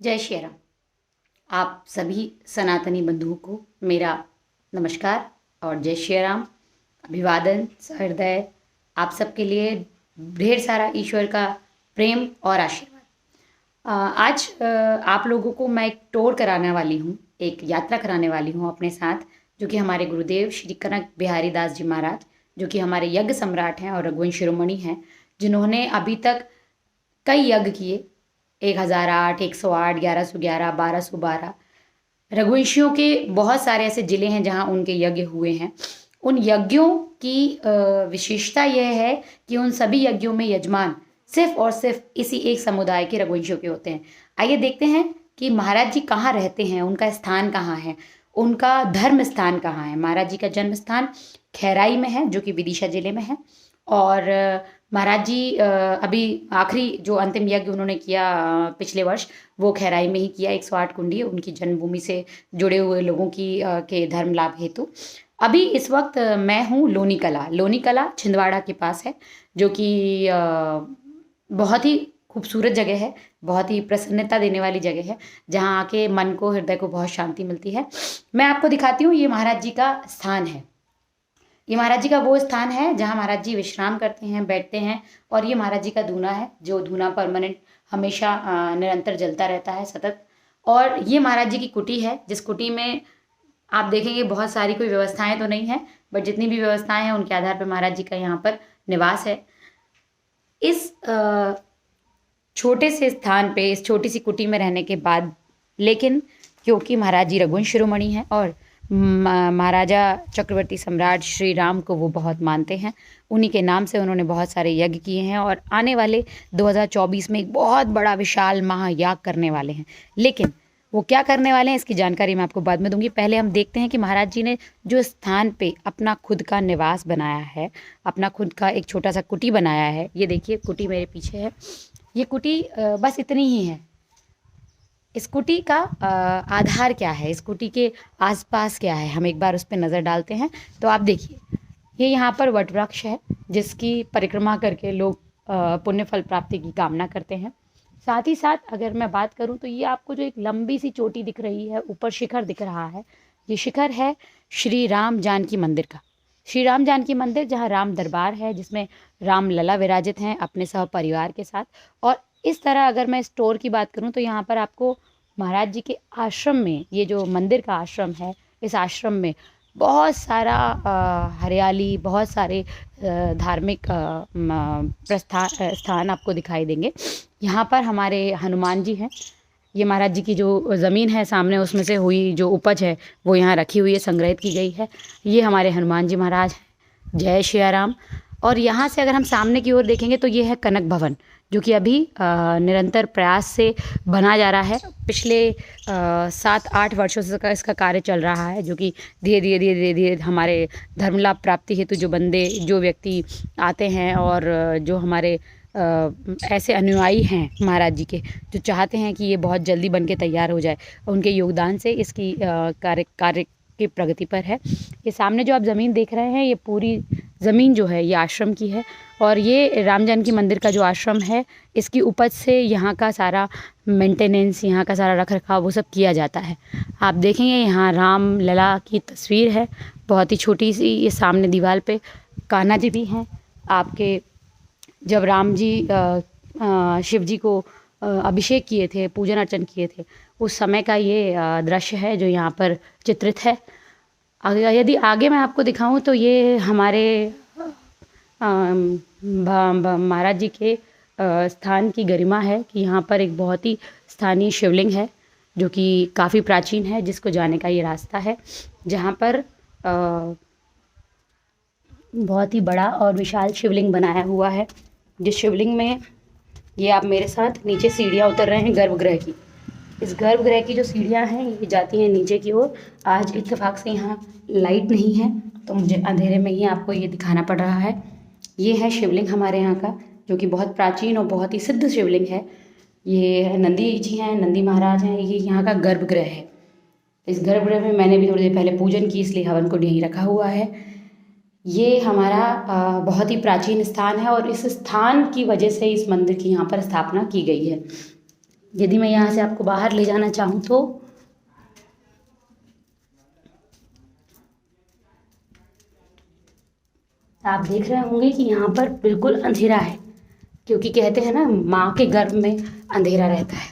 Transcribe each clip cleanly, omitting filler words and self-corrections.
जय श्री राम। आप सभी सनातनी बंधुओं को मेरा नमस्कार और जय श्री राम। अभिवादन सहृदय। आप सबके लिए ढेर सारा ईश्वर का प्रेम और आशीर्वाद। आज आप लोगों को मैं एक टूर कराने वाली हूँ, एक यात्रा कराने वाली हूँ अपने साथ, जो कि हमारे गुरुदेव श्री कनक बिहारी दास जी महाराज, जो कि हमारे यज्ञ सम्राट हैं और रघुवंश शिरोमणि हैं, जिन्होंने अभी तक कई यज्ञ किए। 1008, 108, 1111, 1212। रघुवंशियों के बहुत सारे ऐसे जिले हैं जहाँ उनके यज्ञ हुए हैं। उन यज्ञों की विशेषता यह है कि उन सभी यज्ञों में यजमान सिर्फ और सिर्फ इसी एक समुदाय के रघुवंशियों के होते हैं। आइए देखते हैं कि महाराज जी कहाँ रहते हैं, उनका स्थान कहाँ है, उनका धर्म स्थान कहाँ है। महाराज जी का जन्म स्थान खैराई में है, जो कि विदिशा जिले में है। और महाराज जी अभी आखिरी जो अंतिम यज्ञ उन्होंने किया पिछले वर्ष, वो खैराई में ही किया। 108 कुंडी उनकी जन्मभूमि से जुड़े हुए लोगों की के धर्म लाभ हेतु। अभी इस वक्त मैं हूँ लोनी कला। लोनी कला छिंदवाड़ा के पास है, जो कि बहुत ही खूबसूरत जगह है, बहुत ही प्रसन्नता देने वाली जगह है, जहाँ आके मन को, हृदय को बहुत शांति मिलती है। मैं आपको दिखाती हूँ, ये महाराज जी का स्थान है। ये महाराज जी का वो स्थान है जहाँ महाराज जी विश्राम करते हैं, बैठते हैं। और ये महाराज जी का धूना है, जो धूना परमानेंट हमेशा निरंतर जलता रहता है सतत। और ये महाराज जी की कुटी है, जिस कुटी में आप देखेंगे बहुत सारी कोई व्यवस्थाएं तो नहीं है, बट जितनी भी व्यवस्थाएं हैं उनके आधार पर महाराज जी का यहाँ पर निवास है। इस छोटे से स्थान पे, इस छोटी सी कुटी में रहने के बाद, लेकिन क्योंकि महाराज जी रघुवंश शिरोमणि हैं और महाराजा चक्रवर्ती सम्राट श्री राम को वो बहुत मानते हैं, उन्हीं के नाम से उन्होंने बहुत सारे यज्ञ किए हैं और आने वाले 2024 में एक बहुत बड़ा विशाल महायाग करने वाले हैं। लेकिन वो क्या करने वाले हैं इसकी जानकारी मैं आपको बाद में दूंगी। पहले हम देखते हैं कि महाराज जी ने जो स्थान पे अपना खुद का निवास बनाया है, अपना खुद का एक छोटा सा कुटी बनाया है। ये देखिए कुटी मेरे पीछे है। ये कुटी बस इतनी ही है। इस कुटी का आधार क्या है, इस कुटी के आसपास क्या है, हम एक बार उस पर नज़र डालते हैं। तो आप देखिए, ये यहाँ पर वट वृक्ष है, जिसकी परिक्रमा करके लोग पुण्य फल प्राप्ति की कामना करते हैं। साथ ही साथ अगर मैं बात करूँ तो ये आपको जो एक लंबी सी चोटी दिख रही है, ऊपर शिखर दिख रहा है, ये शिखर है श्री राम जानकी मंदिर का। श्री राम जानकी मंदिर, जहाँ राम दरबार है, जिसमें राम लला विराजित हैं अपने सह परिवार के साथ। और इस तरह अगर मैं स्टोर की बात करूं तो यहाँ पर आपको महाराज जी के आश्रम में, ये जो मंदिर का आश्रम है, इस आश्रम में बहुत सारा हरियाली, बहुत सारे धार्मिक स्थान आपको दिखाई देंगे। यहाँ पर हमारे हनुमान जी हैं। ये महाराज जी की जो ज़मीन है सामने, उसमें से हुई जो उपज है वो यहाँ रखी हुई है, संग्रहित की गई है। ये हमारे हनुमान जी महाराज हैं। जय श्री राम। और यहाँ से अगर हम सामने की ओर देखेंगे तो ये है कनक भवन, जो कि अभी निरंतर प्रयास से बना जा रहा है। पिछले 7-8 वर्षों से इसका कार्य चल रहा है, जो कि धीरे धीरे धीरे धीरे धीरे हमारे धर्म लाभ प्राप्ति हेतु जो व्यक्ति आते हैं और जो हमारे ऐसे अनुयायी हैं महाराज जी के, जो चाहते हैं कि ये बहुत जल्दी बन के तैयार हो जाए, उनके योगदान से इसकी कार्य की प्रगति पर है। ये सामने जो आप ज़मीन देख रहे हैं, ये पूरी ज़मीन जो है ये आश्रम की है। और ये राम जानकी मंदिर का जो आश्रम है, इसकी उपज से यहाँ का सारा मेंटेनेंस, यहाँ का सारा रख रखाव वो सब किया जाता है। आप देखेंगे यहाँ राम लला की तस्वीर है, बहुत ही छोटी सी। ये सामने दीवार पे कान्हा जी भी हैं आपके। जब राम जी शिव जी को अभिषेक किए थे, पूजन अर्चन किए थे, उस समय का ये दृश्य है जो यहाँ पर चित्रित है। यदि आगे मैं आपको दिखाऊं तो ये हमारे महाराज जी के स्थान की गरिमा है कि यहाँ पर एक बहुत ही स्थानीय शिवलिंग है, जो कि काफ़ी प्राचीन है, जिसको जाने का ये रास्ता है, जहाँ पर बहुत ही बड़ा और विशाल शिवलिंग बनाया हुआ है। जिस शिवलिंग में, ये आप मेरे साथ नीचे सीढ़ियाँ उतर रहे हैं गर्भगृह की। इस गर्भगृह की जो सीढ़ियाँ हैं ये जाती हैं नीचे की ओर। आज इत्तेफाक से यहाँ लाइट नहीं है, तो मुझे अंधेरे में ही आपको ये दिखाना पड़ रहा है। ये है शिवलिंग हमारे यहाँ का, जो कि बहुत प्राचीन और बहुत ही सिद्ध शिवलिंग है। ये नंदी जी हैं, नंदी महाराज हैं। ये यहाँ का गर्भगृह है। इस गर्भगृह में मैंने भी थोड़ी देर पहले पूजन की, इसलिए हवन को यहीं रखा हुआ है। ये हमारा बहुत ही प्राचीन स्थान है और इस स्थान की वजह से इस मंदिर की यहाँ पर स्थापना की गई है। यदि मैं यहाँ से आपको बाहर ले जाना चाहूँ तो आप देख रहे होंगे कि यहाँ पर बिल्कुल अंधेरा है, क्योंकि कहते हैं ना माँ के गर्भ में अंधेरा रहता है,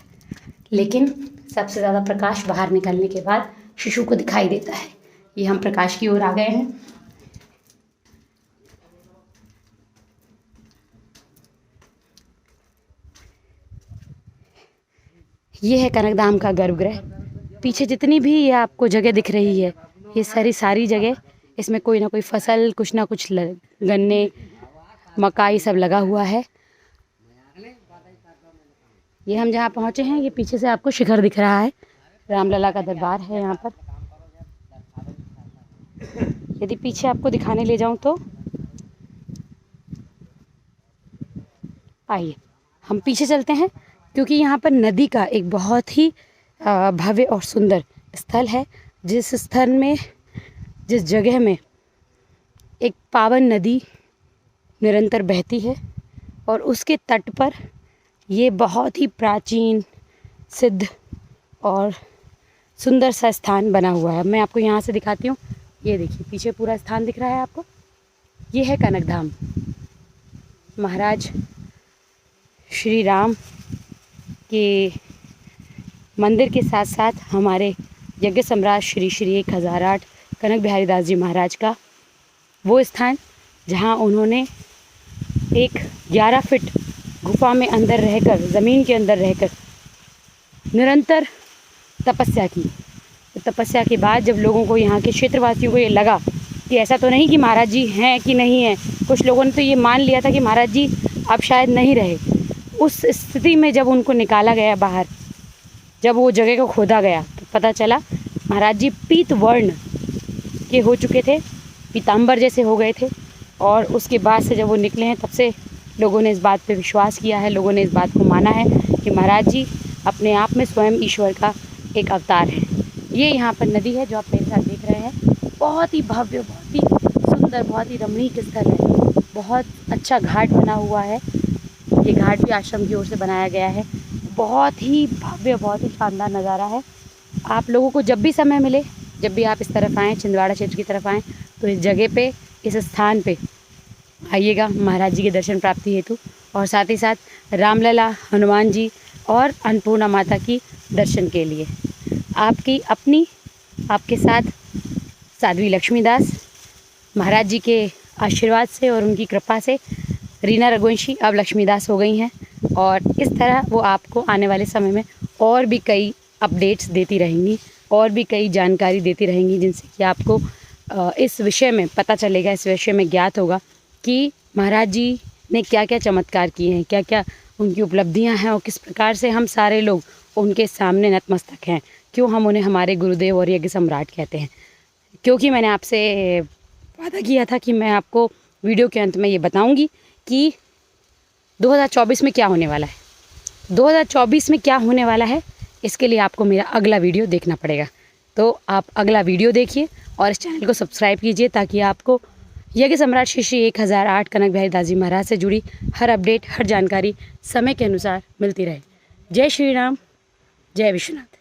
लेकिन सबसे ज़्यादा प्रकाश बाहर निकलने के बाद शिशु को दिखाई देता है। ये हम प्रकाश की ओर आ गए हैं। ये है कनकधाम का गर्भगृह। पीछे जितनी भी ये आपको जगह दिख रही है, ये सारी जगह, इसमें कोई ना कोई फसल, कुछ ना कुछ गन्ने, मकाई सब लगा हुआ है। ये हम जहाँ पहुँचे हैं, ये पीछे से आपको शिखर दिख रहा है, रामलला का दरबार है यहाँ पर। यदि पीछे आपको दिखाने ले जाऊँ तो आइए हम पीछे चलते हैं, क्योंकि यहाँ पर नदी का एक बहुत ही भव्य और सुंदर स्थल है। जिस जगह में एक पावन नदी निरंतर बहती है और उसके तट पर ये बहुत ही प्राचीन, सिद्ध और सुंदर सा स्थान बना हुआ है। मैं आपको यहाँ से दिखाती हूँ। ये देखिए पीछे पूरा स्थान दिख रहा है आपको, ये है कनकधाम। महाराज श्री राम के मंदिर के साथ साथ हमारे यज्ञ सम्राट श्री श्री 1008 कनक बिहारी दास जी महाराज का वो स्थान, जहाँ उन्होंने एक 11 फीट गुफा में अंदर रहकर, ज़मीन के अंदर रहकर निरंतर तपस्या की। तपस्या के बाद जब लोगों को, यहाँ के क्षेत्रवासियों को ये लगा कि ऐसा तो नहीं कि महाराज जी हैं कि नहीं हैं, कुछ लोगों ने तो ये मान लिया था कि महाराज जी अब शायद नहीं रहे। उस स्थिति में जब उनको निकाला गया बाहर, जब वो जगह को खोदा गया, तो पता चला महाराज जी पीत वर्ण के हो चुके थे, पीताम्बर जैसे हो गए थे। और उसके बाद से जब वो निकले हैं, तब से लोगों ने इस बात पे विश्वास किया है, लोगों ने इस बात को माना है कि महाराज जी अपने आप में स्वयं ईश्वर का एक अवतार है। ये यहाँ पर नदी है जो आप मेरे साथ देख रहे हैं, बहुत ही भव्य, बहुत ही सुंदर, बहुत ही रमणीक स्थल है। बहुत अच्छा घाट बना हुआ है। ये घाट भी आश्रम की ओर से बनाया गया है। बहुत ही भव्य, बहुत ही शानदार नज़ारा है। आप लोगों को जब भी समय मिले, जब भी आप इस तरफ आएँ, छिंदवाड़ा क्षेत्र की तरफ आएँ, तो इस जगह पे, इस स्थान पे आइएगा महाराज जी के दर्शन प्राप्ति हेतु, और साथ ही साथ रामलला, हनुमान जी और अन्नपूर्णा माता की दर्शन के लिए। आपके साथ साध्वी लक्ष्मीदास, महाराज जी के आशीर्वाद से और उनकी कृपा से रीना रघुवंशी अब लक्ष्मीदास हो गई हैं, और इस तरह वो आपको आने वाले समय में और भी कई अपडेट्स देती रहेंगी, और भी कई जानकारी देती रहेंगी, जिनसे कि आपको इस विषय में पता चलेगा, इस विषय में ज्ञात होगा कि महाराज जी ने क्या क्या चमत्कार किए हैं, क्या क्या उनकी उपलब्धियां हैं, और किस प्रकार से हम सारे लोग उनके सामने नतमस्तक हैं। क्यों हम उन्हें हमारे गुरुदेव और यज्ञ सम्राट कहते हैं। क्योंकि मैंने आपसे वादा किया था कि मैं आपको वीडियो के अंत में ये बताऊंगी कि 2024 में क्या होने वाला है। 2024 में क्या होने वाला है, इसके लिए आपको मेरा अगला वीडियो देखना पड़ेगा। तो आप अगला वीडियो देखिए और इस चैनल को सब्सक्राइब कीजिए, ताकि आपको यज्ञ सम्राट श्री श्री 1008 कनक बिहारी दास जी महाराज से जुड़ी हर अपडेट, हर जानकारी समय के अनुसार मिलती रहे। जय श्री राम, जय विश्वनाथ।